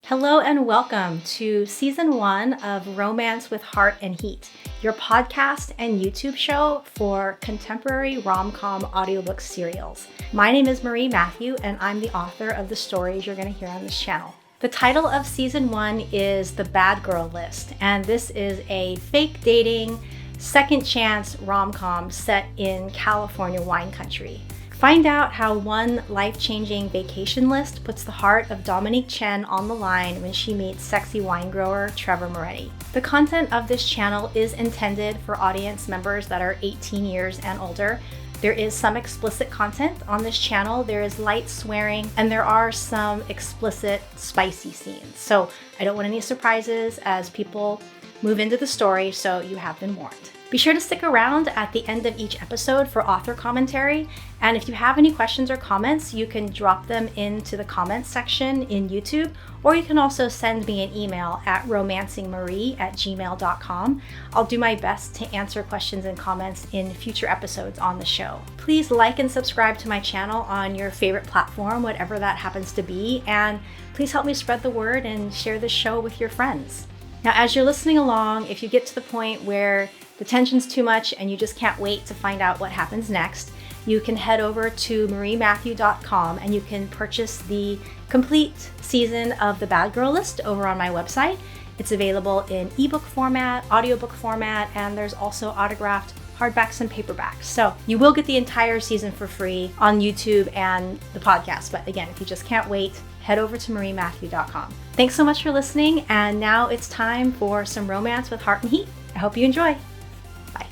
Hello and welcome to Season 1 of Romance with Heart and Heat, your podcast and YouTube show for contemporary rom-com audiobook serials. My name is Marie Matthew, and I'm the author of the stories you're going to hear on this channel. The title of Season 1 is The Bad Girl List, and this is a fake dating, second chance rom-com set in California wine country. Find out how one life-changing vacation list puts the heart of Dominique Chen on the line when she meets sexy wine grower Trevor Moretti. The content of this channel is intended for audience members that are 18 years and older. There is some explicit content on this channel. There is light swearing, and there are some explicit spicy scenes. So I don't want any surprises as people move into the story, so you have been warned. Be sure to stick around at the end of each episode for author commentary. And if you have any questions or comments, you can drop them into the comments section in YouTube, or you can also send me an email at romancingmarie@gmail.com. I'll do my best to answer questions and comments in future episodes on the show. Please like and subscribe to my channel on your favorite platform, whatever that happens to be. And please help me spread the word and share this show with your friends. Now, as you're listening along, if you get to the point where the tension's too much and you just can't wait to find out what happens next, you can head over to mariematthew.com and you can purchase the complete season of The Bad Girl List over on my website. It's available in ebook format, audiobook format, and there's also autographed hardbacks and paperbacks. So you will get the entire season for free on YouTube and the podcast. But again, if you just can't wait, head over to mariematthew.com. Thanks so much for listening, and now it's time for some romance with heart and heat. I hope you enjoy. Bye.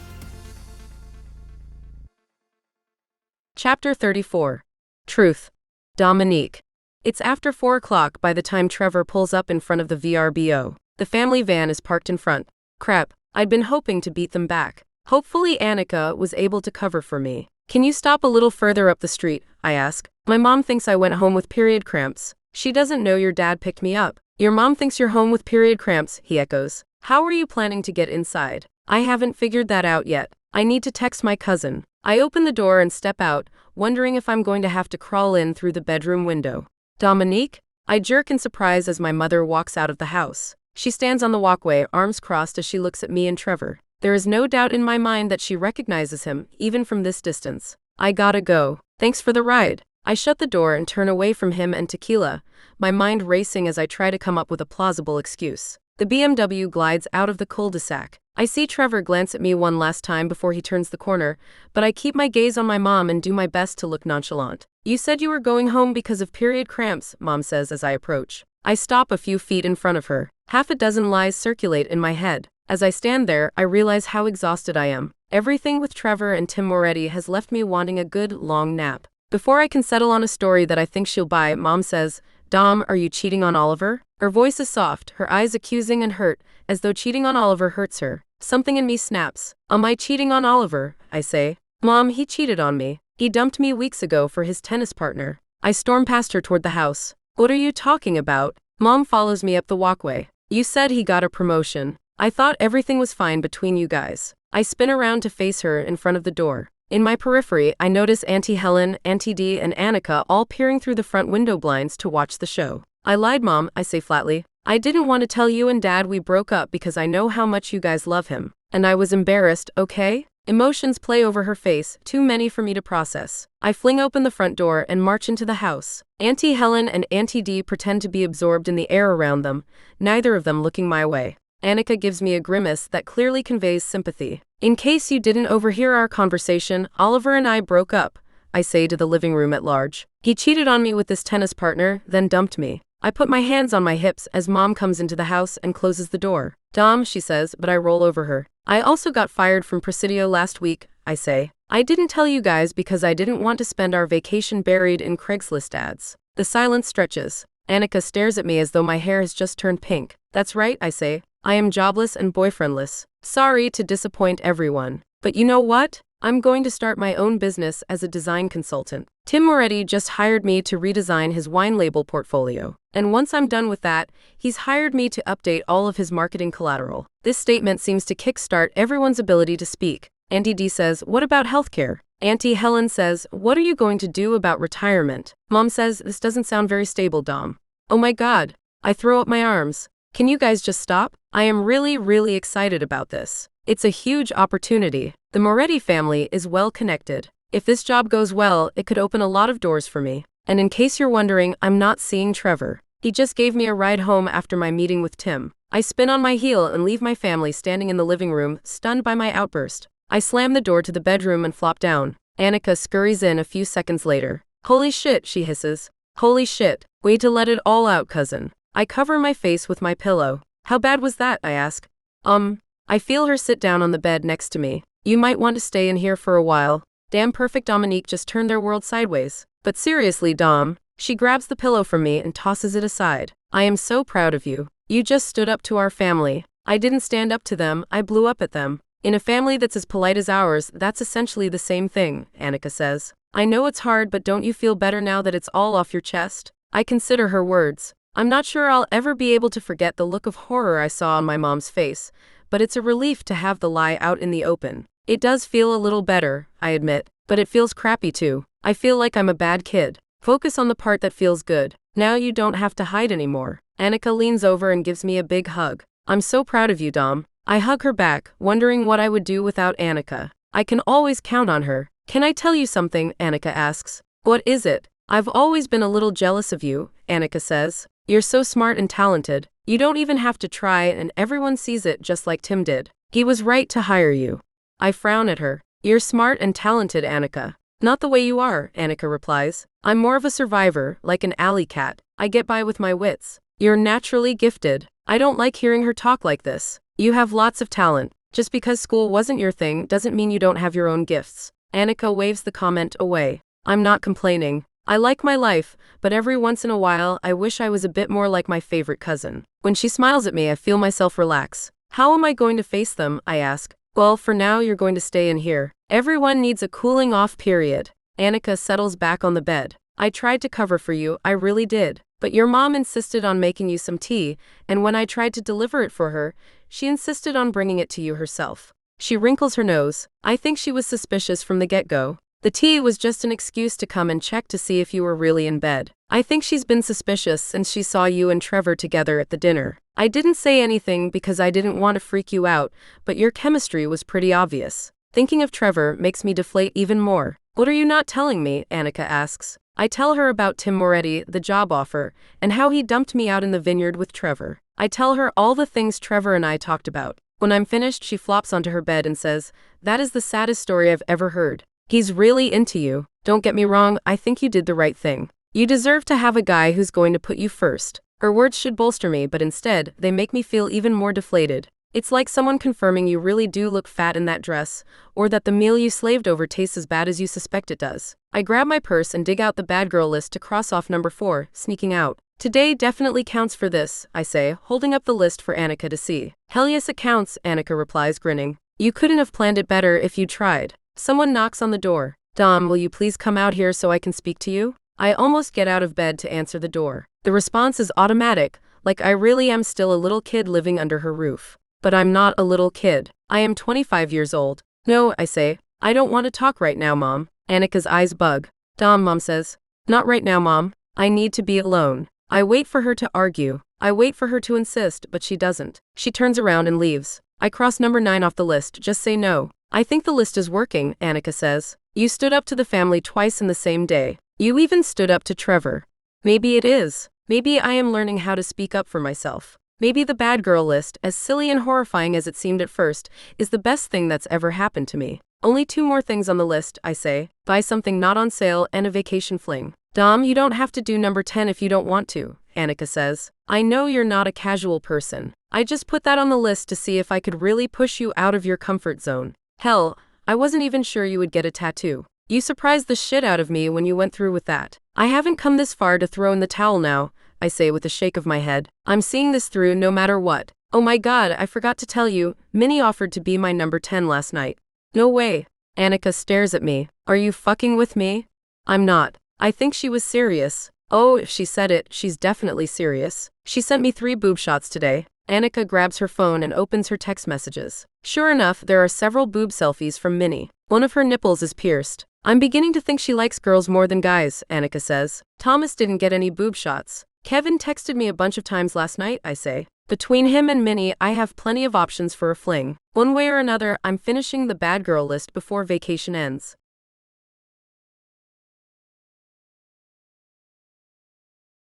Chapter 34. Truth. Dominique. It's after 4 o'clock by the time Trevor pulls up in front of the VRBO. The family van is parked in front. Crap, I'd been hoping to beat them back. Hopefully Annika was able to cover for me. Can you stop a little further up the street? I ask. My mom thinks I went home with period cramps. She doesn't know your dad picked me up. Your mom thinks you're home with period cramps, he echoes. How are you planning to get inside? I haven't figured that out yet. I need to text my cousin. I open the door and step out, wondering if I'm going to have to crawl in through the bedroom window. Dominique? I jerk in surprise as my mother walks out of the house. She stands on the walkway, arms crossed as she looks at me and Trevor. There is no doubt in my mind that she recognizes him, even from this distance. I gotta go. Thanks for the ride. I shut the door and turn away from him and tequila, my mind racing as I try to come up with a plausible excuse. The BMW glides out of the cul-de-sac. I see Trevor glance at me one last time before he turns the corner, but I keep my gaze on my mom and do my best to look nonchalant. You said you were going home because of period cramps, Mom says as I approach. I stop a few feet in front of her. Half a dozen lies circulate in my head. As I stand there, I realize how exhausted I am. Everything with Trevor and Tim Moretti has left me wanting a good, long nap. Before I can settle on a story that I think she'll buy, Mom says, Dom, are you cheating on Oliver? Her voice is soft, her eyes accusing and hurt, as though cheating on Oliver hurts her. Something in me snaps. Am I cheating on Oliver? I say. Mom, he cheated on me. He dumped me weeks ago for his tennis partner. I storm past her toward the house. What are you talking about? Mom follows me up the walkway. You said he got a promotion. I thought everything was fine between you guys. I spin around to face her in front of the door. In my periphery, I notice Auntie Helen, Auntie Dee, and Annika all peering through the front window blinds to watch the show. I lied, Mom, I say flatly. I didn't want to tell you and Dad we broke up because I know how much you guys love him. And I was embarrassed, okay? Emotions play over her face, too many for me to process. I fling open the front door and march into the house. Auntie Helen and Auntie Dee pretend to be absorbed in the air around them, neither of them looking my way. Annika gives me a grimace that clearly conveys sympathy. In case you didn't overhear our conversation, Oliver and I broke up, I say to the living room at large. He cheated on me with this tennis partner, then dumped me. I put my hands on my hips as Mom comes into the house and closes the door. Dom, she says, but I roll over her. I also got fired from Presidio last week, I say. I didn't tell you guys because I didn't want to spend our vacation buried in Craigslist ads. The silence stretches. Annika stares at me as though my hair has just turned pink. That's right, I say. I am jobless and boyfriendless. Sorry to disappoint everyone. But you know what? I'm going to start my own business as a design consultant. Tim Moretti just hired me to redesign his wine label portfolio. And once I'm done with that, he's hired me to update all of his marketing collateral. This statement seems to kickstart everyone's ability to speak. Auntie Dee says, what about healthcare? Auntie Helen says, what are you going to do about retirement? Mom says, this doesn't sound very stable, Dom. Oh my God. I throw up my arms. Can you guys just stop? I am really excited about this. It's a huge opportunity. The Moretti family is well connected. If this job goes well, it could open a lot of doors for me. And in case you're wondering, I'm not seeing Trevor. He just gave me a ride home after my meeting with Tim. I spin on my heel and leave my family standing in the living room, stunned by my outburst. I slam the door to the bedroom and flop down. Annika scurries in a few seconds later. Holy shit, she hisses. Holy shit. Way to let it all out, cousin. I cover my face with my pillow. How bad was that, I ask. I feel her sit down on the bed next to me. You might want to stay in here for a while. Damn perfect Dominique just turned their world sideways. But seriously, Dom. She grabs the pillow from me and tosses it aside. I am so proud of you. You just stood up to our family. I didn't stand up to them, I blew up at them. In a family that's as polite as ours, that's essentially the same thing, Annika says. I know it's hard, but don't you feel better now that it's all off your chest? I consider her words. I'm not sure I'll ever be able to forget the look of horror I saw on my mom's face, but it's a relief to have the lie out in the open. It does feel a little better, I admit, but it feels crappy too. I feel like I'm a bad kid. Focus on the part that feels good. Now you don't have to hide anymore. Annika leans over and gives me a big hug. I'm so proud of you, Dom. I hug her back, wondering what I would do without Annika. I can always count on her. Can I tell you something? Annika asks. What is it? I've always been a little jealous of you, Annika says. You're so smart and talented. You don't even have to try, and everyone sees it just like Tim did. He was right to hire you. I frown at her. You're smart and talented, Annika. Not the way you are, Annika replies. I'm more of a survivor, like an alley cat. I get by with my wits. You're naturally gifted. I don't like hearing her talk like this. You have lots of talent. Just because school wasn't your thing doesn't mean you don't have your own gifts. Annika waves the comment away. I'm not complaining. I like my life, but every once in a while I wish I was a bit more like my favorite cousin. When she smiles at me, I feel myself relax. How am I going to face them? I ask. Well, for now you're going to stay in here. Everyone needs a cooling off period. Annika settles back on the bed. I tried to cover for you, I really did. But your mom insisted on making you some tea, and when I tried to deliver it for her, she insisted on bringing it to you herself. She wrinkles her nose. I think she was suspicious from the get-go. The tea was just an excuse to come and check to see if you were really in bed. I think she's been suspicious since she saw you and Trevor together at the dinner. I didn't say anything because I didn't want to freak you out, but your chemistry was pretty obvious. Thinking of Trevor makes me deflate even more. What are you not telling me? Annika asks. I tell her about Tim Moretti, the job offer, and how he dumped me out in the vineyard with Trevor. I tell her all the things Trevor and I talked about. When I'm finished, she flops onto her bed and says, "That is the saddest story I've ever heard. He's really into you. Don't get me wrong, I think you did the right thing. You deserve to have a guy who's going to put you first." Her words should bolster me, but instead, they make me feel even more deflated. It's like someone confirming you really do look fat in that dress, or that the meal you slaved over tastes as bad as you suspect it does. I grab my purse and dig out the bad girl list to cross off number 4, sneaking out. Today definitely counts for this, I say, holding up the list for Annika to see. Hell yes it counts, Annika replies, grinning. You couldn't have planned it better if you tried. Someone knocks on the door. Dom, will you please come out here so I can speak to you? I almost get out of bed to answer the door. The response is automatic, like I really am still a little kid living under her roof. But I'm not a little kid. I am 25 years old. No, I say. I don't want to talk right now, Mom. Annika's eyes bug. Dom, Mom says. Not right now, Mom. I need to be alone. I wait for her to argue. I wait for her to insist, but she doesn't. She turns around and leaves. I cross number 9 off the list, just say no. I think the list is working, Annika says. You stood up to the family twice in the same day. You even stood up to Trevor. Maybe it is. Maybe I am learning how to speak up for myself. Maybe the bad girl list, as silly and horrifying as it seemed at first, is the best thing that's ever happened to me. Only 2 more things on the list, I say. Buy something not on sale and a vacation fling. Dom, you don't have to do number 10 if you don't want to, Annika says. I know you're not a casual person. I just put that on the list to see if I could really push you out of your comfort zone. Hell, I wasn't even sure you would get a tattoo. You surprised the shit out of me when you went through with that. I haven't come this far to throw in the towel now, I say with a shake of my head. I'm seeing this through no matter what. Oh my god, I forgot to tell you, Minnie offered to be my number 10 last night. No way. Annika stares at me. Are you fucking with me? I'm not. I think she was serious. Oh, if she said it, she's definitely serious. She sent me 3 boob shots today. Annika grabs her phone and opens her text messages. Sure enough, there are several boob selfies from Minnie. One of her nipples is pierced. I'm beginning to think she likes girls more than guys, Annika says. Thomas didn't get any boob shots. Kevin texted me a bunch of times last night, I say. Between him and Minnie, I have plenty of options for a fling. One way or another, I'm finishing the bad girl list before vacation ends.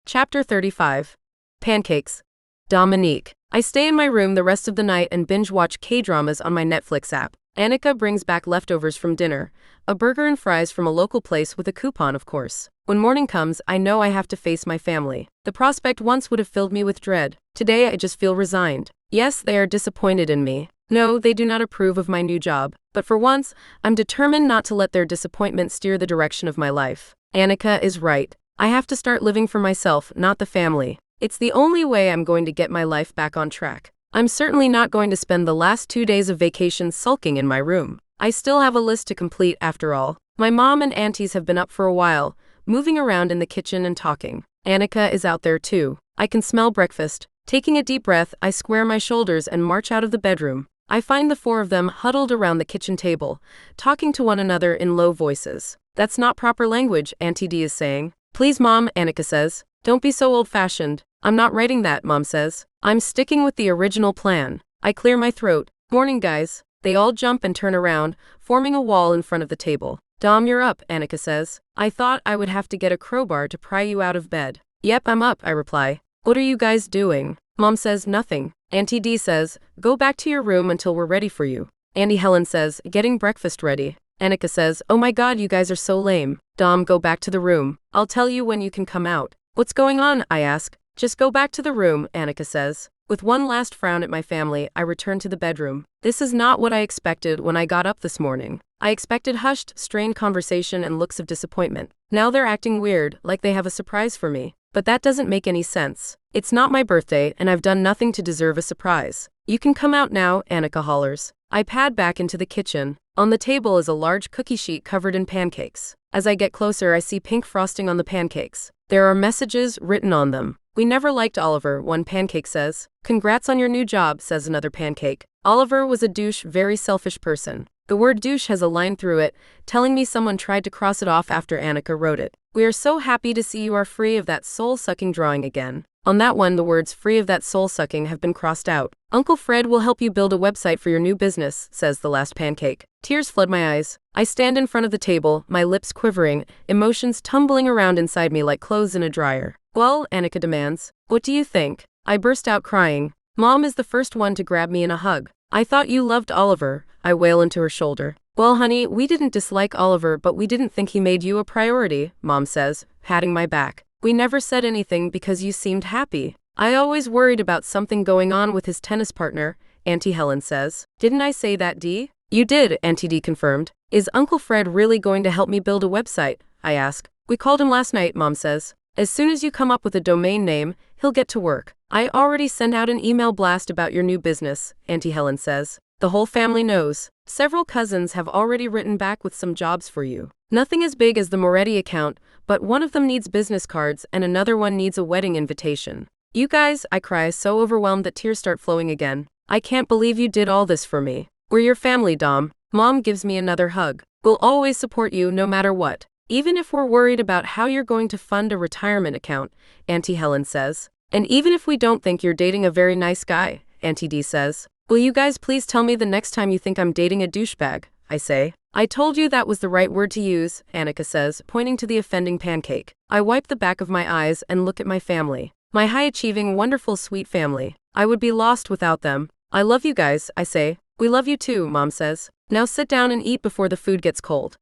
Chapter 35. Pancakes. Dominique. I stay in my room the rest of the night and binge watch K-dramas on my Netflix app. Annika brings back leftovers from dinner, a burger and fries from a local place with a coupon, of course. When morning comes, I know I have to face my family. The prospect once would have filled me with dread. Today I just feel resigned. Yes, they are disappointed in me. No, they do not approve of my new job. But for once, I'm determined not to let their disappointment steer the direction of my life. Annika is right. I have to start living for myself, not the family. It's the only way I'm going to get my life back on track. I'm certainly not going to spend the last 2 days of vacation sulking in my room. I still have a list to complete after all. My mom and aunties have been up for a while, moving around in the kitchen and talking. Annika is out there too. I can smell breakfast. Taking a deep breath, I square my shoulders and march out of the bedroom. I find the 4 of them huddled around the kitchen table, talking to one another in low voices. That's not proper language, Auntie D is saying. Please, Mom, Annika says. Don't be so old-fashioned. I'm not writing that, Mom says. I'm sticking with the original plan. I clear my throat. Morning, guys. They all jump and turn around, forming a wall in front of the table. Dom, you're up, Annika says. I thought I would have to get a crowbar to pry you out of bed. Yep, I'm up, I reply. What are you guys doing? Mom says nothing. Auntie D says, go back to your room until we're ready for you. Auntie Helen says, getting breakfast ready. Annika says, oh my god, you guys are so lame. Dom, go back to the room. I'll tell you when you can come out. What's going on? I ask. Just go back to the room, Annika says. With one last frown at my family, I return to the bedroom. This is not what I expected when I got up this morning. I expected hushed, strained conversation and looks of disappointment. Now they're acting weird, like they have a surprise for me. But that doesn't make any sense. It's not my birthday, and I've done nothing to deserve a surprise. You can come out now, Annika hollers. I pad back into the kitchen. On the table is a large cookie sheet covered in pancakes. As I get closer, I see pink frosting on the pancakes. There are messages written on them. We never liked Oliver, one pancake says. Congrats on your new job, says another pancake. Oliver was a douche, very selfish person. The word douche has a line through it, telling me someone tried to cross it off after Annika wrote it. We are so happy to see you are free of that soul-sucking drawing again. On that one, the words free of that soul-sucking have been crossed out. Uncle Fred will help you build a website for your new business, says the last pancake. Tears flood my eyes. I stand in front of the table, my lips quivering, emotions tumbling around inside me like clothes in a dryer. Well, Annika demands, what do you think? I burst out crying. Mom is the first one to grab me in a hug. I thought you loved Oliver, I wail into her shoulder. Well, honey, we didn't dislike Oliver, but we didn't think he made you a priority, Mom says, patting my back. We never said anything because you seemed happy. I always worried about something going on with his tennis partner, Auntie Helen says. Didn't I say that, Dee? You did, Auntie D confirmed. Is Uncle Fred really going to help me build a website? I ask. We called him last night, Mom says. As soon as you come up with a domain name, he'll get to work. I already sent out an email blast about your new business, Auntie Helen says. The whole family knows. Several cousins have already written back with some jobs for you. Nothing as big as the Moretti account, but one of them needs business cards and another one needs a wedding invitation. You guys, I cry, so overwhelmed that tears start flowing again. I can't believe you did all this for me. We're your family, Dom. Mom gives me another hug. We'll always support you no matter what. Even if we're worried about how you're going to fund a retirement account, Auntie Helen says. And even if we don't think you're dating a very nice guy, Auntie D says. Will you guys please tell me the next time you think I'm dating a douchebag, I say. I told you that was the right word to use, Annika says, pointing to the offending pancake. I wipe the back of my eyes and look at my family. My high-achieving, wonderful, sweet family. I would be lost without them. I love you guys, I say. We love you too, Mom says. Now sit down and eat before the food gets cold.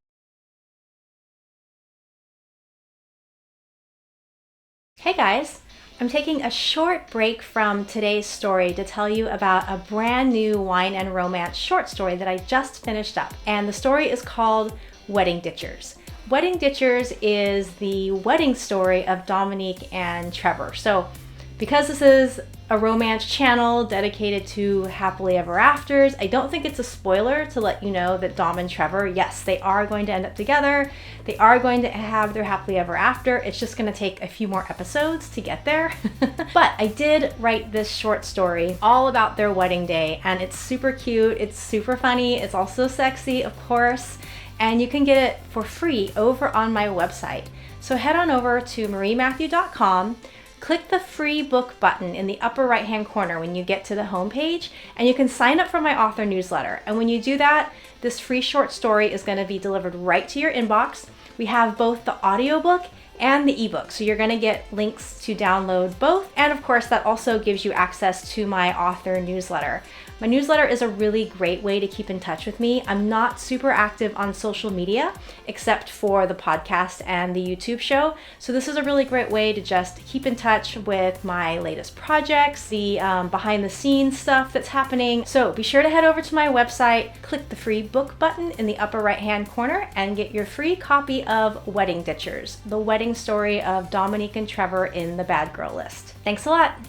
Hey guys, I'm taking a short break from today's story to tell you about a brand new wine and romance short story that I just finished up. And the story is called Wedding Ditchers. Wedding Ditchers is the wedding story of Dominique and Trevor. So because this is a romance channel dedicated to happily ever afters, I don't think it's a spoiler to let you know that Dom and Trevor, yes, they are going to end up together. They are going to have their happily ever after. It's just going to take a few more episodes to get there. But I did write this short story all about their wedding day, and it's super cute. It's super funny. It's also sexy, of course, and you can get it for free over on my website. So head on over to mariematthew.com. click the free book button in the upper right-hand corner when you get to the homepage, and you can sign up for my author newsletter. And when you do that, this free short story is going to be delivered right to your inbox. We have both the audiobook and the ebook, so you're going to get links to download both. And of course, that also gives you access to my author newsletter. My newsletter is a really great way to keep in touch with me. I'm not super active on social media, except for the podcast and the YouTube show. So this is a really great way to just keep in touch with my latest projects, the behind the scenes stuff that's happening. So be sure to head over to my website, click the free book button in the upper right-hand corner, and get your free copy of Wedding Ditchers, the wedding story of Dominique and Trevor in the Bad Girl List. Thanks a lot.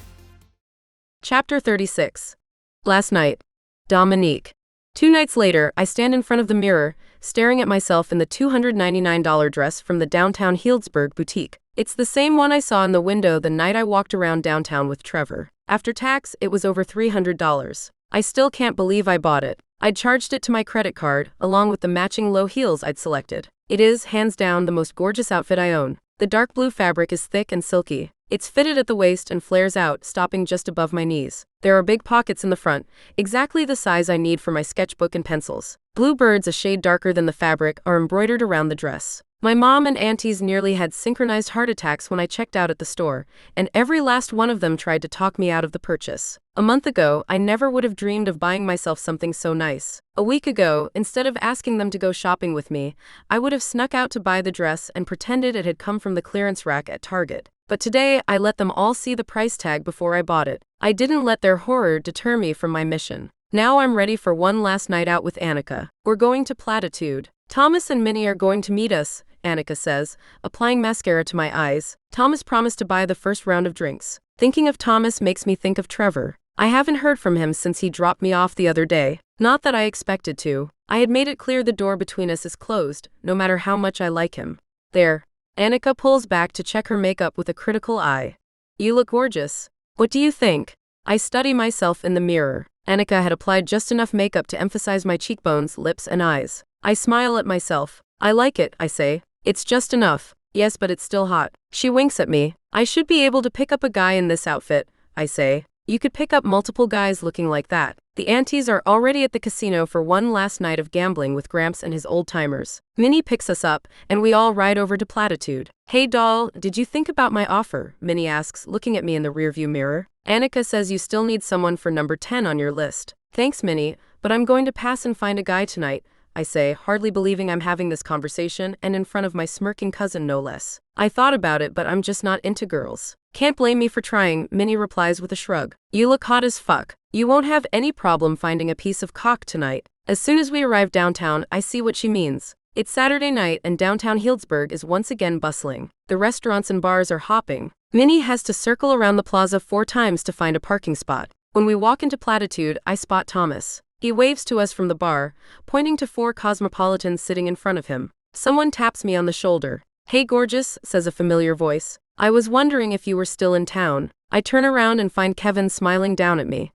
Chapter 36. Last night. Dominique. 2 nights later, I stand in front of the mirror, staring at myself in the $299 dress from the downtown Healdsburg boutique. It's the same one I saw in the window the night I walked around downtown with Trevor. After tax, it was over $300. I still can't believe I bought it. I'd charged it to my credit card, along with the matching low heels I'd selected. It is, hands down, the most gorgeous outfit I own. The dark blue fabric is thick and silky. It's fitted at the waist and flares out, stopping just above my knees. There are big pockets in the front, exactly the size I need for my sketchbook and pencils. Blue birds, a shade darker than the fabric, are embroidered around the dress. My mom and aunties nearly had synchronized heart attacks when I checked out at the store, and every last one of them tried to talk me out of the purchase. A month ago, I never would have dreamed of buying myself something so nice. A week ago, instead of asking them to go shopping with me, I would have snuck out to buy the dress and pretended it had come from the clearance rack at Target. But today, I let them all see the price tag before I bought it. I didn't let their horror deter me from my mission. Now I'm ready for one last night out with Annika. We're going to Platitude. Thomas and Minnie are going to meet us, Annika says, applying mascara to my eyes. Thomas promised to buy the first round of drinks. Thinking of Thomas makes me think of Trevor. I haven't heard from him since he dropped me off the other day. Not that I expected to. I had made it clear the door between us is closed, no matter how much I like him. There. Annika pulls back to check her makeup with a critical eye. You look gorgeous. What do you think? I study myself in the mirror. Annika had applied just enough makeup to emphasize my cheekbones, lips, and eyes. I smile at myself. I like it, I say. It's just enough. Yes, but it's still hot. She winks at me. I should be able to pick up a guy in this outfit, I say. You could pick up multiple guys looking like that. The aunties are already at the casino for one last night of gambling with Gramps and his old-timers. Minnie picks us up, and we all ride over to Platitude. Hey doll, did you think about my offer? Minnie asks, looking at me in the rearview mirror. Annika says you still need someone for number 10 on your list. Thanks, Minnie, but I'm going to pass and find a guy tonight, I say, hardly believing I'm having this conversation, and in front of my smirking cousin no less. I thought about it, but I'm just not into girls. Can't blame me for trying, Minnie replies with a shrug. You look hot as fuck. You won't have any problem finding a piece of cock tonight. As soon as we arrive downtown, I see what she means. It's Saturday night and downtown Healdsburg is once again bustling. The restaurants and bars are hopping. Minnie has to circle around the plaza 4 times to find a parking spot. When we walk into Platitude, I spot Thomas. He waves to us from the bar, pointing to 4 cosmopolitans sitting in front of him. Someone taps me on the shoulder. Hey gorgeous, says a familiar voice. I was wondering if you were still in town. I turn around and find Kevin smiling down at me.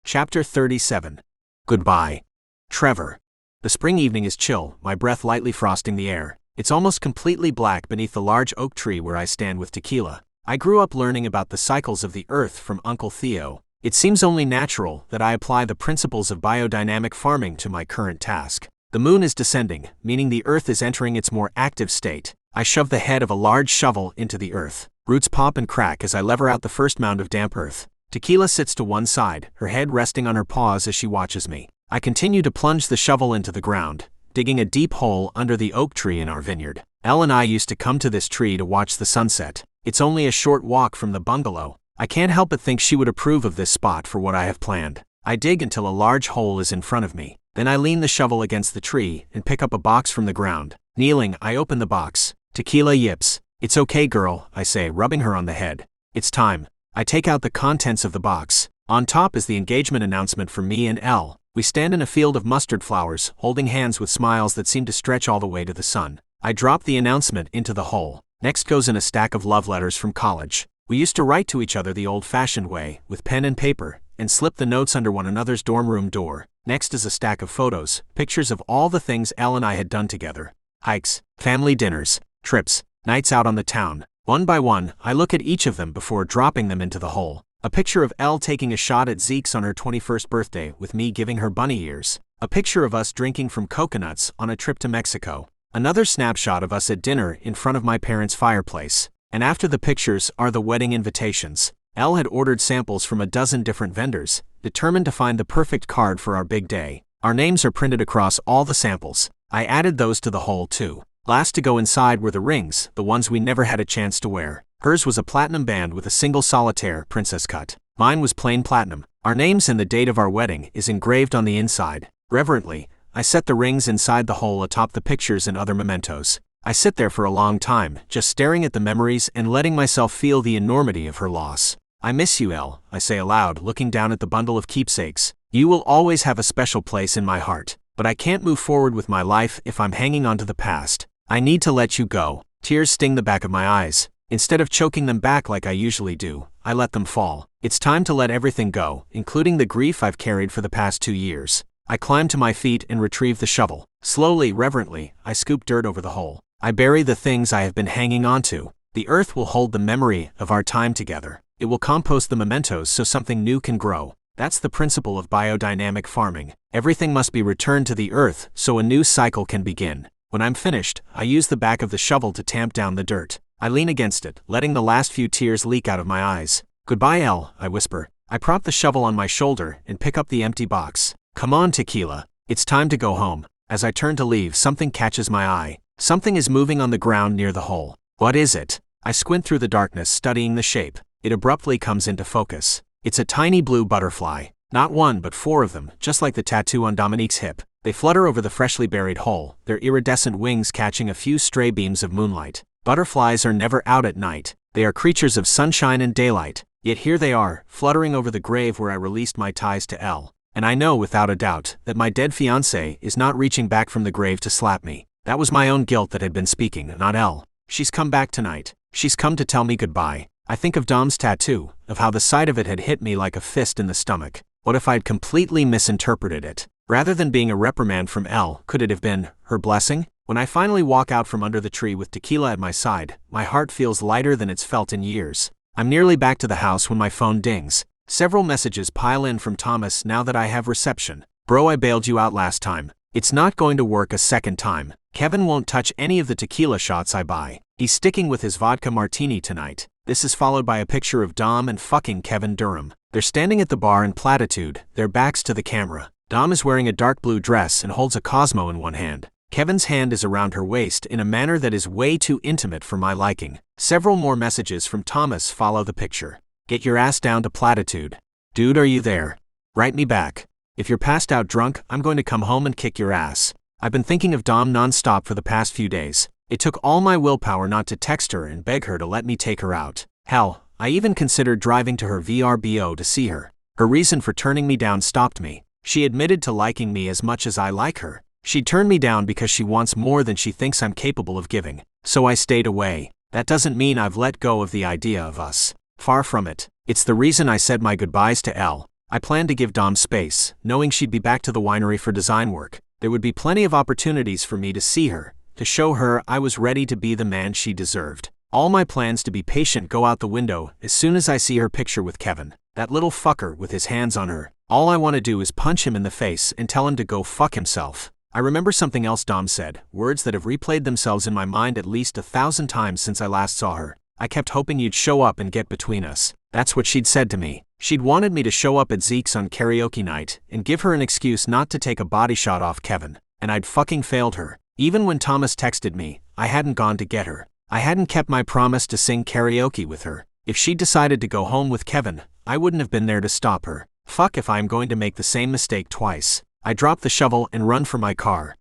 Chapter 37. Goodbye. Trevor. The spring evening is chill, my breath lightly frosting the air. It's almost completely black beneath the large oak tree where I stand with Tequila. I grew up learning about the cycles of the earth from Uncle Theo. It seems only natural that I apply the principles of biodynamic farming to my current task. The moon is descending, meaning the earth is entering its more active state. I shove the head of a large shovel into the earth. Roots pop and crack as I lever out the first mound of damp earth. Tequila sits to one side, her head resting on her paws as she watches me. I continue to plunge the shovel into the ground, digging a deep hole under the oak tree in our vineyard. Elle and I used to come to this tree to watch the sunset. It's only a short walk from the bungalow. I can't help but think she would approve of this spot for what I have planned. I dig until a large hole is in front of me. Then I lean the shovel against the tree and pick up a box from the ground. Kneeling, I open the box. Tequila yips. It's okay, girl, I say, rubbing her on the head. It's time. I take out the contents of the box. On top is the engagement announcement for me and Elle. We stand in a field of mustard flowers, holding hands with smiles that seem to stretch all the way to the sun. I drop the announcement into the hole. Next goes in a stack of love letters from college. We used to write to each other the old-fashioned way, with pen and paper, and slip the notes under one another's dorm room door. Next is a stack of photos, pictures of all the things Elle and I had done together. hikes, family dinners, trips, nights out on the town. One by one, I look at each of them before dropping them into the hole. A picture of Elle taking a shot at Zeke's on her 21st birthday with me giving her bunny ears. A picture of us drinking from coconuts on a trip to Mexico. Another snapshot of us at dinner in front of my parents' fireplace. And after the pictures are the wedding invitations. Elle had ordered samples from a dozen different vendors, determined to find the perfect card for our big day. Our names are printed across all the samples. I added those to the hole too. Last to go inside were the rings, the ones we never had a chance to wear. Hers was a platinum band with a single solitaire princess cut. Mine was plain platinum. Our names and the date of our wedding is engraved on the inside. Reverently, I set the rings inside the hole atop the pictures and other mementos. I sit there for a long time, just staring at the memories and letting myself feel the enormity of her loss. I miss you, Elle, I say aloud, looking down at the bundle of keepsakes. You will always have a special place in my heart, but I can't move forward with my life if I'm hanging on to the past. I need to let you go. Tears sting the back of my eyes. Instead of choking them back like I usually do, I let them fall. It's time to let everything go, including the grief I've carried for the past 2 years. I climb to my feet and retrieve the shovel. Slowly, reverently, I scoop dirt over the hole. I bury the things I have been hanging on to. The earth will hold the memory of our time together. It will compost the mementos so something new can grow. That's the principle of biodynamic farming. Everything must be returned to the earth so a new cycle can begin. When I'm finished, I use the back of the shovel to tamp down the dirt. I lean against it, letting the last few tears leak out of my eyes. Goodbye, Elle, I whisper. I prop the shovel on my shoulder and pick up the empty box. Come on, Tequila. It's time to go home. As I turn to leave, something catches my eye. Something is moving on the ground near the hole. What is it? I squint through the darkness, studying the shape. It abruptly comes into focus. It's a tiny blue butterfly. Not one, but 4 of them, just like the tattoo on Dominique's hip. They flutter over the freshly buried hole, their iridescent wings catching a few stray beams of moonlight. Butterflies are never out at night. They are creatures of sunshine and daylight. Yet here they are, fluttering over the grave where I released my ties to Elle. And I know without a doubt that my dead fiancée is not reaching back from the grave to slap me. That was my own guilt that had been speaking, not Elle. She's come back tonight. She's come to tell me goodbye. I think of Dom's tattoo, of how the sight of it had hit me like a fist in the stomach. What if I'd completely misinterpreted it? Rather than being a reprimand from Elle, could it have been her blessing? When I finally walk out from under the tree with Tequila at my side, my heart feels lighter than it's felt in years. I'm nearly back to the house when my phone dings. Several messages pile in from Thomas now that I have reception. Bro, I bailed you out last time. It's not going to work a second time. Kevin won't touch any of the tequila shots I buy. He's sticking with his vodka martini tonight. This is followed by a picture of Dom and fucking Kevin Durham. They're standing at the bar in platitude, their backs to the camera. Dom is wearing a dark blue dress and holds a Cosmo in one hand. Kevin's hand is around her waist in a manner that is way too intimate for my liking. Several more messages from Thomas follow the picture. Get your ass down to platitude. Dude, are you there? Write me back. If you're passed out drunk, I'm going to come home and kick your ass. I've been thinking of Dom non-stop for the past few days. It took all my willpower not to text her and beg her to let me take her out. Hell, I even considered driving to her VRBO to see her. Her reason for turning me down stopped me. She admitted to liking me as much as I like her. She turned me down because she wants more than she thinks I'm capable of giving. So I stayed away. That doesn't mean I've let go of the idea of us. Far from it. It's the reason I said my goodbyes to Elle. I planned to give Dom space, knowing she'd be back to the winery for design work. There would be plenty of opportunities for me to see her, to show her I was ready to be the man she deserved. All my plans to be patient go out the window as soon as I see her picture with Kevin. That little fucker with his hands on her. All I want to do is punch him in the face and tell him to go fuck himself. I remember something else Dom said, words that have replayed themselves in my mind at least 1,000 times since I last saw her. I kept hoping you'd show up and get between us. That's what she'd said to me. She'd wanted me to show up at Zeke's on karaoke night and give her an excuse not to take a body shot off Kevin. And I'd fucking failed her. Even when Thomas texted me, I hadn't gone to get her. I hadn't kept my promise to sing karaoke with her. If she decided to go home with Kevin, I wouldn't have been there to stop her. Fuck if I'm going to make the same mistake twice. I drop the shovel and run for my car.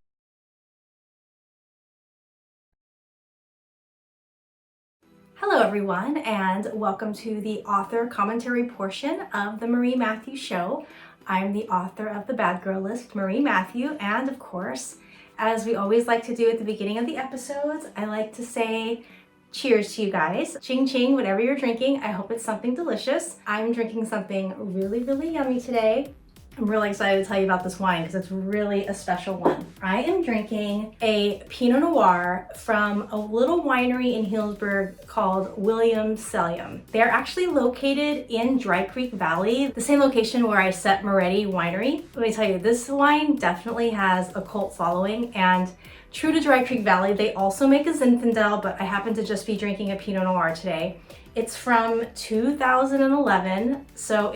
Hello everyone, and welcome to the author commentary portion of the Marie Matthew Show. I'm the author of The Bad Girl List, Marie Matthew, and of course, as we always like to do at the beginning of the episodes, I like to say cheers to you guys. Ching ching, whatever you're drinking, I hope it's something delicious. I'm drinking something really, really yummy today. I'm really excited to tell you about this wine because it's really a special one. I am drinking a Pinot Noir from a little winery in Healdsburg called William Sellium. They're actually located in Dry Creek Valley, the same location where I set Moretti Winery. Let me tell you, this wine definitely has a cult following, and true to Dry Creek Valley, they also make a Zinfandel, but I happen to just be drinking a Pinot Noir today. It's from 2011, so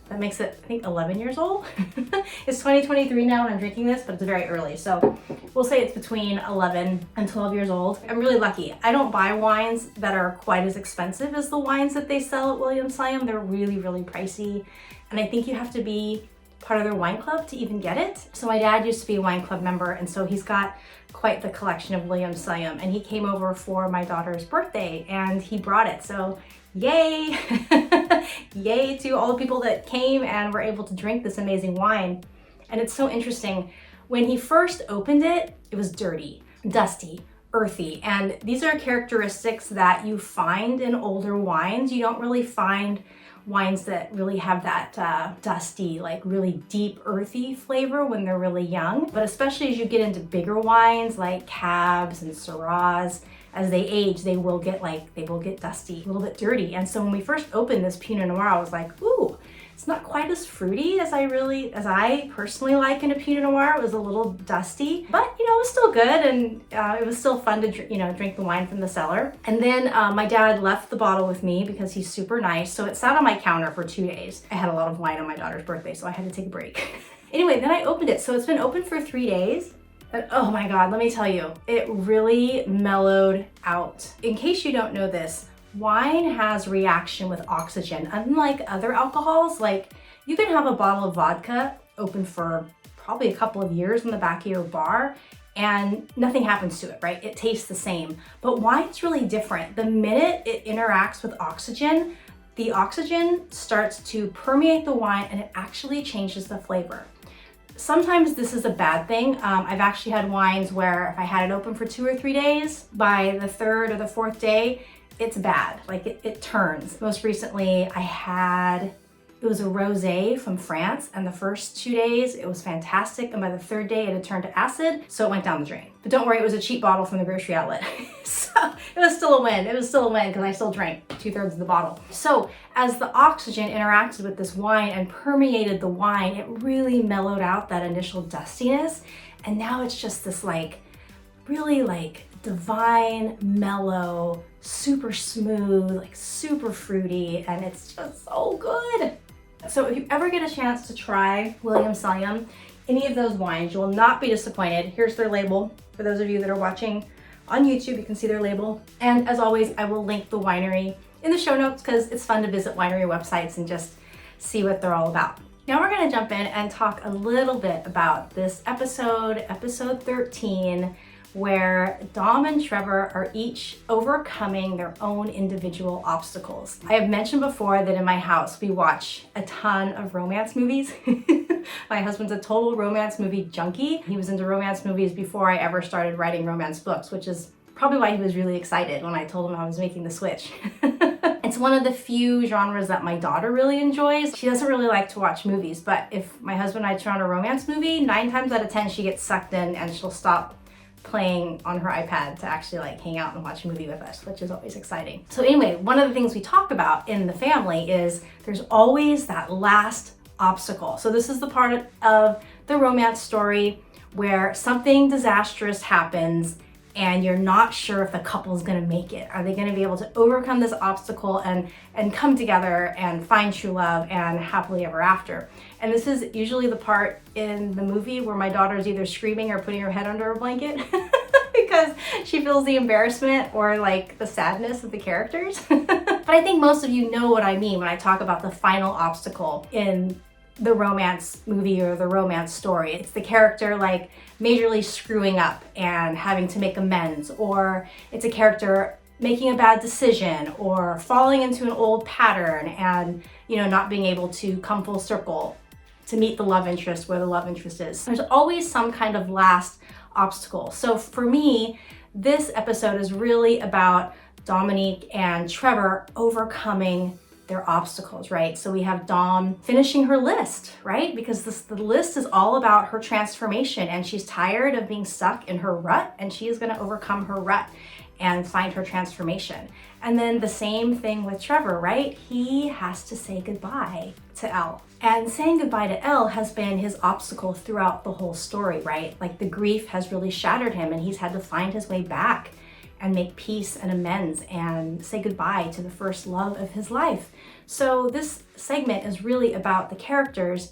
that makes it, I think, 11 years old. It's 2023 now and I'm drinking this, but it's very early. So we'll say it's between 11 and 12 years old. I'm really lucky. I don't buy wines that are quite as expensive as the wines that they sell at Williams Sonoma. They're really, really pricey. And I think you have to be part of their wine club to even get it. So my dad used to be a wine club member, and so he's got quite the collection of Williams Sonoma, and he came over for my daughter's birthday and he brought it. So yay! Yay to all the people that came and were able to drink this amazing wine. And it's so interesting. When he first opened it, it was dirty, dusty, earthy. And these are characteristics that you find in older wines. You don't really find wines that really have that dusty, like really deep earthy flavor when they're really young. But especially as you get into bigger wines like Cabs and Syrahs, as they age, they will get dusty, a little bit dirty. And so when we first opened this Pinot Noir, I was like, ooh, it's not quite as fruity as I personally like in a Pinot Noir. It was a little dusty, but it was still good, and it was still fun to drink the wine from the cellar. And then my dad left the bottle with me because he's super nice, so it sat on my counter for 2 days. I had a lot of wine on my daughter's birthday, so I had to take a break. Anyway, then I opened it. So it's been open for 3 days. And oh my God, let me tell you, it really mellowed out. In case you don't know this, wine has reaction with oxygen. Unlike other alcohols, like you can have a bottle of vodka open for probably a couple of years in the back of your bar and nothing happens to it, right? It tastes the same. But wine's really different. The minute it interacts with oxygen, the oxygen starts to permeate the wine and it actually changes the flavor. Sometimes this is a bad thing. I've actually had wines where if I had it open for 2 or 3 days, by the 3rd or the 4th day, it's bad, like it turns. Most recently it was a rosé from France, and the first 2 days it was fantastic, and by the 3rd day it had turned to acid, so it went down the drain. But don't worry, it was a cheap bottle from the grocery outlet. So it was still a win. It was still a win because I still drank 2/3 of the bottle. So as the oxygen interacted with this wine and permeated the wine, it really mellowed out that initial dustiness, and now it's just this really divine, mellow, super smooth, super fruity, and it's just so good. So if you ever get a chance to try William Sellium, any of those wines, you will not be disappointed. Here's their label. For those of you that are watching on YouTube, you can see their label. And as always, I will link the winery in the show notes because it's fun to visit winery websites and just see what they're all about. Now we're gonna jump in and talk a little bit about this episode 13, where Dom and Trevor are each overcoming their own individual obstacles. I have mentioned before that in my house we watch a ton of romance movies. My husband's a total romance movie junkie. He was into romance movies before I ever started writing romance books, which is probably why he was really excited when I told him I was making the switch. It's one of the few genres that my daughter really enjoys. She doesn't really like to watch movies, but if my husband and I turn on a romance movie, 9 times out of 10 she gets sucked in and she'll stop playing on her iPad to actually hang out and watch a movie with us, which is always exciting. So anyway, one of the things we talk about in the family is there's always that last obstacle. So this is the part of the romance story where something disastrous happens and you're not sure if the couple's gonna make it. Are they gonna be able to overcome this obstacle and come together and find true love and happily ever after? And this is usually the part in the movie where my daughter's either screaming or putting her head under a blanket because she feels the embarrassment or the sadness of the characters. But I think most of you know what I mean when I talk about the final obstacle in the romance movie or the romance story. It's the character majorly screwing up and having to make amends, or it's a character making a bad decision or falling into an old pattern and not being able to come full circle to meet the love interest where the love interest is. There's always some kind of last obstacle. So for me, this episode is really about Dominique and Trevor overcoming their obstacles, right? So we have Dom finishing her list, right? Because the list is all about her transformation, and she's tired of being stuck in her rut, and she is going to overcome her rut and find her transformation. And then the same thing with Trevor, right? He has to say goodbye to Elle. And saying goodbye to Elle has been his obstacle throughout the whole story, right? Like the grief has really shattered him, and he's had to find his way back and make peace and amends and say goodbye to the first love of his life. So this segment is really about the characters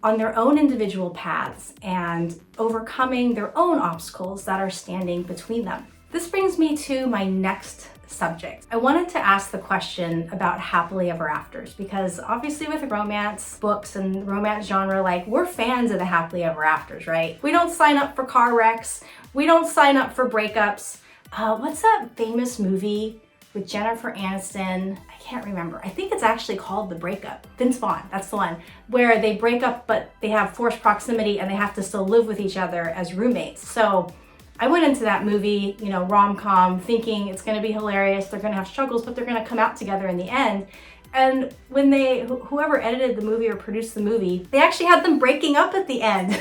on their own individual paths and overcoming their own obstacles that are standing between them. This brings me to my next subject. I wanted to ask the question about happily ever afters, because obviously with romance books and romance genre, like, we're fans of the happily ever afters, right? We don't sign up for car wrecks. We don't sign up for breakups. What's that famous movie with Jennifer Aniston? I can't remember. I think it's actually called The Breakup. Vince Vaughn, that's the one, where they break up, but they have forced proximity and they have to still live with each other as roommates. So I went into that movie, rom-com, thinking it's gonna be hilarious, they're gonna have struggles, but they're gonna come out together in the end. And when whoever edited the movie or produced the movie, they actually had them breaking up at the end.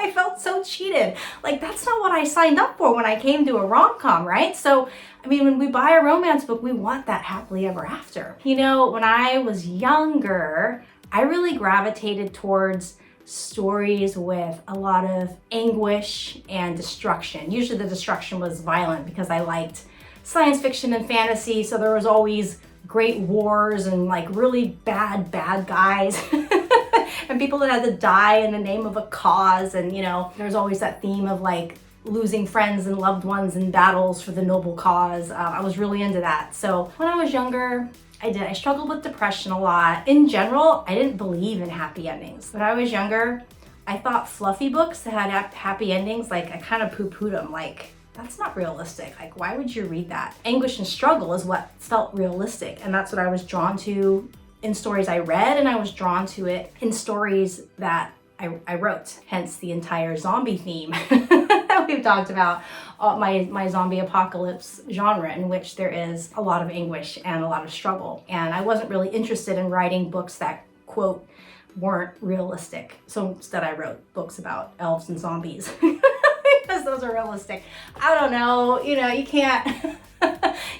I felt so cheated. Like, that's not what I signed up for when I came to a rom-com, right? So, I mean, when we buy a romance book, we want that happily ever after. When I was younger, I really gravitated towards stories with a lot of anguish and destruction. Usually the destruction was violent because I liked science fiction and fantasy, so there was always great wars and like really bad guys. And people that had to die in the name of a cause, and there's always that theme of like losing friends and loved ones in battles for the noble cause. I was really into that. So when I was younger, I struggled with depression a lot. In general, I didn't believe in happy endings. When I was younger, I thought fluffy books that had happy endings, like I kind of poo-pooed them. Like, that's not realistic. Like, why would you read that? Anguish and struggle is what felt realistic, and that's what I was drawn to in stories I read, and I was drawn to it in stories that I wrote, hence the entire zombie theme that we've talked about, my zombie apocalypse genre, in which there is a lot of anguish and a lot of struggle. And I wasn't really interested in writing books that, quote, weren't realistic. So instead I wrote books about elves and zombies because those are realistic. I don't know, you can't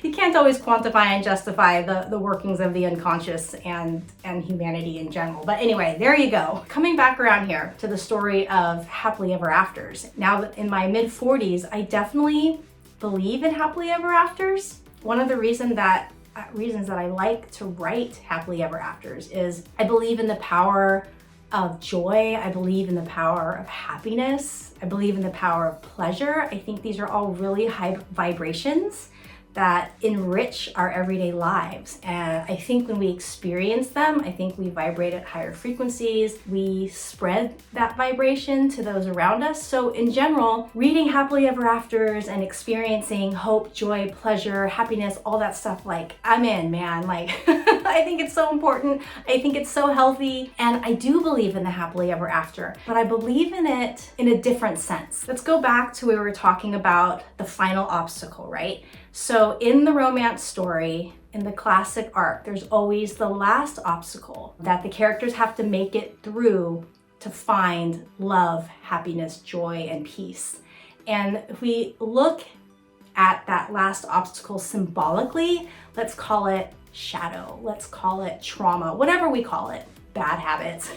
you can't always quantify and justify the workings of the unconscious and humanity in general. But anyway, there you go. Coming back around here to the story of happily ever afters. Now that in my mid-40s, I definitely believe in happily ever afters. One of the reasons that I like to write happily ever afters is I believe in the power of joy. I believe in the power of happiness. I believe in the power of pleasure. I think these are all really high vibrations that enrich our everyday lives. And I think when we experience them, I think we vibrate at higher frequencies. We spread that vibration to those around us. So in general, reading happily ever afters and experiencing hope, joy, pleasure, happiness, all that stuff, like, I'm in, man. Like, I think it's so important. I think it's so healthy. And I do believe in the happily ever after, but I believe in it in a different sense. Let's go back to where we were talking about the final obstacle, right? So in the romance story, in the classic arc, there's always the last obstacle that the characters have to make it through to find love, happiness, joy, and peace. And if we look at that last obstacle symbolically, let's call it shadow, let's call it trauma, whatever we call it, bad habits,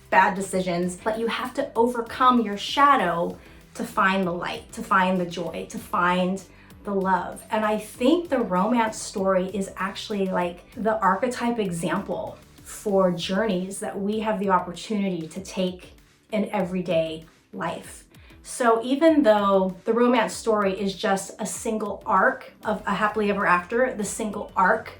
bad decisions. But you have to overcome your shadow to find the light, to find the joy, to find the love. And I think the romance story is actually like the archetype example for journeys that we have the opportunity to take in everyday life. So even though the romance story is just a single arc of a happily ever after, the single arc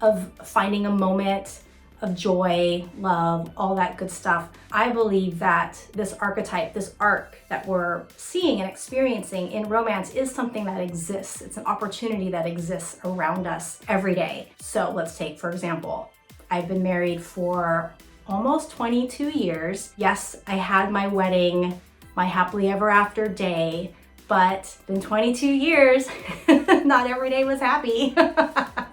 of finding a moment of joy, love, all that good stuff, I believe that this archetype, this arc that we're seeing and experiencing in romance is something that exists. It's an opportunity that exists around us every day. So let's take, for example, I've been married for almost 22 years. Yes, I had my wedding, my happily ever after day, but it's been 22 years, Not every day was happy.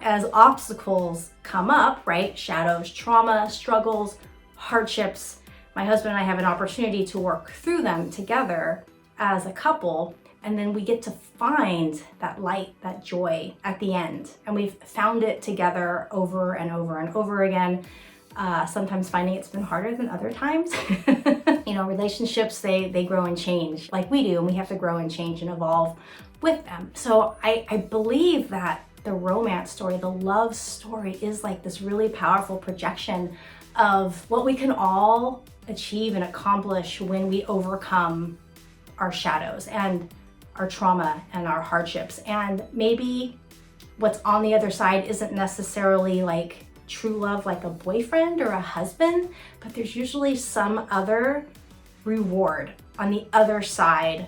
As obstacles come up, right? Shadows, trauma, struggles, hardships. My husband and I have an opportunity to work through them together as a couple. And then we get to find that light, that joy at the end. And we've found it together over and over and over again. Sometimes finding it's been harder than other times. Relationships, they grow and change like we do, and we have to grow and change and evolve with them. So I believe that the romance story, the love story, is like this really powerful projection of what we can all achieve and accomplish when we overcome our shadows and our trauma and our hardships. And maybe what's on the other side isn't necessarily like true love, like a boyfriend or a husband, but there's usually some other reward on the other side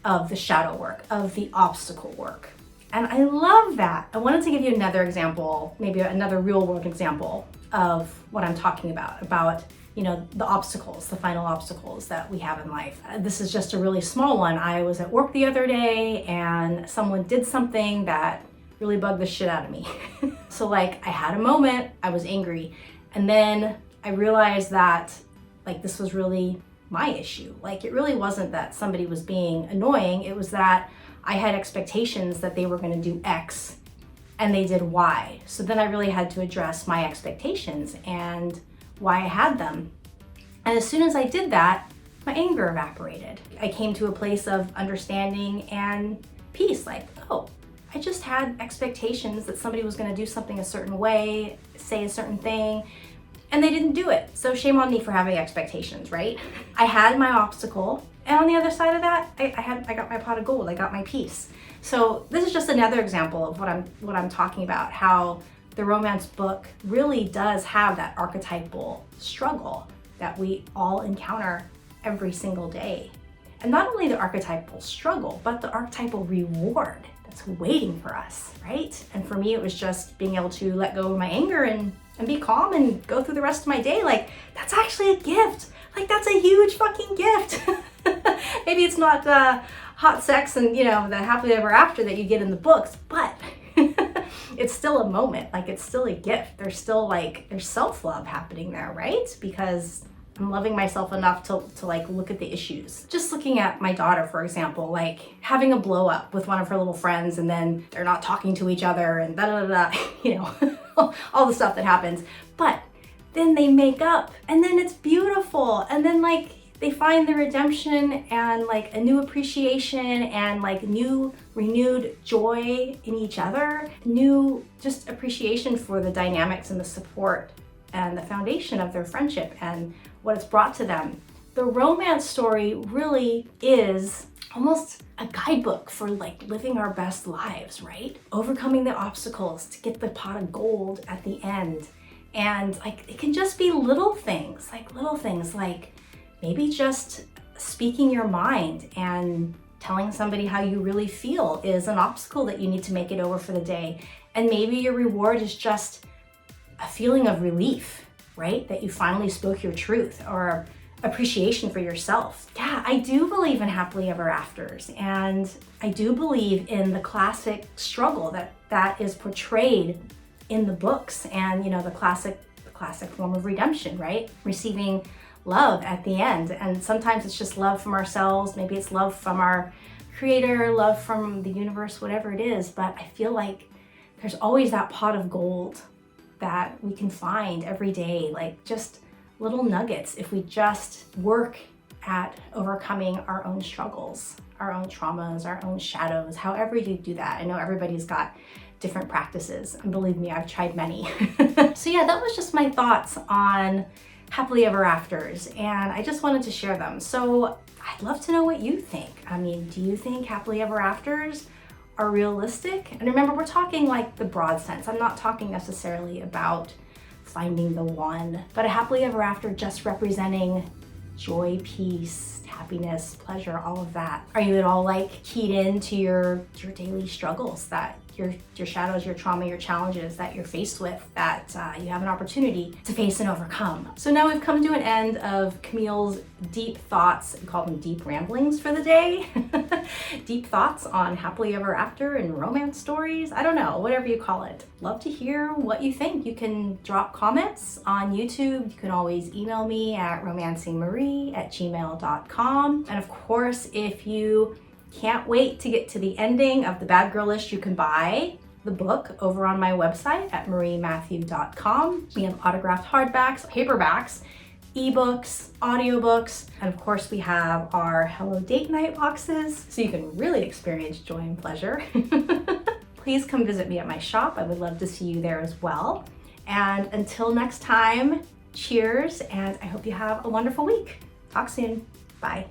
of the shadow work, of the obstacle work. And I love that. I wanted to give you another example, maybe another real world example of what I'm talking about, the obstacles, the final obstacles that we have in life. This is just a really small one. I was at work the other day and someone did something that really bugged the shit out of me. So I had a moment, I was angry. And then I realized that this was really my issue. It really wasn't that somebody was being annoying. It was that I had expectations that they were gonna do X and they did Y. So then I really had to address my expectations and why I had them. And as soon as I did that, my anger evaporated. I came to a place of understanding and peace, I just had expectations that somebody was gonna do something a certain way, say a certain thing, and they didn't do it. So shame on me for having expectations, right? I had my obstacle, and on the other side of that, I got my pot of gold, I got my peace. So this is just another example of what I'm talking about, how the romance book really does have that archetypal struggle that we all encounter every single day. And not only the archetypal struggle, but the archetypal reward that's waiting for us, right? And for me, it was just being able to let go of my anger and be calm and go through the rest of my day. That's actually a gift. That's a huge fucking gift. Maybe it's not hot sex and, the happily ever after that you get in the books, but it's still a moment. It's still a gift. There's still there's self-love happening there, right? Because I'm loving myself enough to look at the issues. Just looking at my daughter, for example, having a blow up with one of her little friends and then they're not talking to each other and all the stuff that happens. But then they make up and then it's beautiful. And then they find the redemption and a new appreciation and new renewed joy in each other, new just appreciation for the dynamics and the support and the foundation of their friendship and what it's brought to them. The romance story really is almost a guidebook for living our best lives, right? Overcoming the obstacles to get the pot of gold at the end. And it can just be little things like maybe just speaking your mind and telling somebody how you really feel is an obstacle that you need to make it over for the day. And maybe your reward is just a feeling of relief, right? That you finally spoke your truth, or appreciation for yourself. Yeah, I do believe in happily ever afters, and I do believe in the classic struggle that is portrayed in the books, and the classic form of redemption, right? Receiving love at the end. And sometimes it's just love from ourselves, maybe it's love from our creator, love from the universe, whatever it is. But I feel like there's always that pot of gold that we can find every day, just little nuggets if we just work at overcoming our own struggles, our own traumas, our own shadows, however you do that. I know everybody's got different practices, and believe me, I've tried many. So yeah, that was just my thoughts on happily ever afters, and I just wanted to share them. So I'd love to know what you think. Do you think happily ever afters are realistic? And remember, we're talking the broad sense. I'm not talking necessarily about finding the one, but a happily ever after just representing joy, peace, happiness, pleasure, all of that. Are you at all keyed into your daily struggles that your shadows, your trauma, your challenges that you're faced with, that you have an opportunity to face and overcome. So now we've come to an end of Camille's deep thoughts, we call them deep ramblings for the day. Deep thoughts on happily ever after and romance stories. I don't know, whatever you call it. Love to hear what you think. You can drop comments on YouTube. You can always email me at romancingmarie@gmail.com. And of course, if you can't wait to get to the ending of the Bad Girl List, you can buy the book over on my website at mariematthew.com. We have autographed hardbacks, paperbacks, ebooks, audiobooks, and of course we have our Hello Date Night boxes, so you can really experience joy and pleasure. Please come visit me at my shop. I would love to see you there as well. And until next time, cheers, and I hope you have a wonderful week. Talk soon. Bye.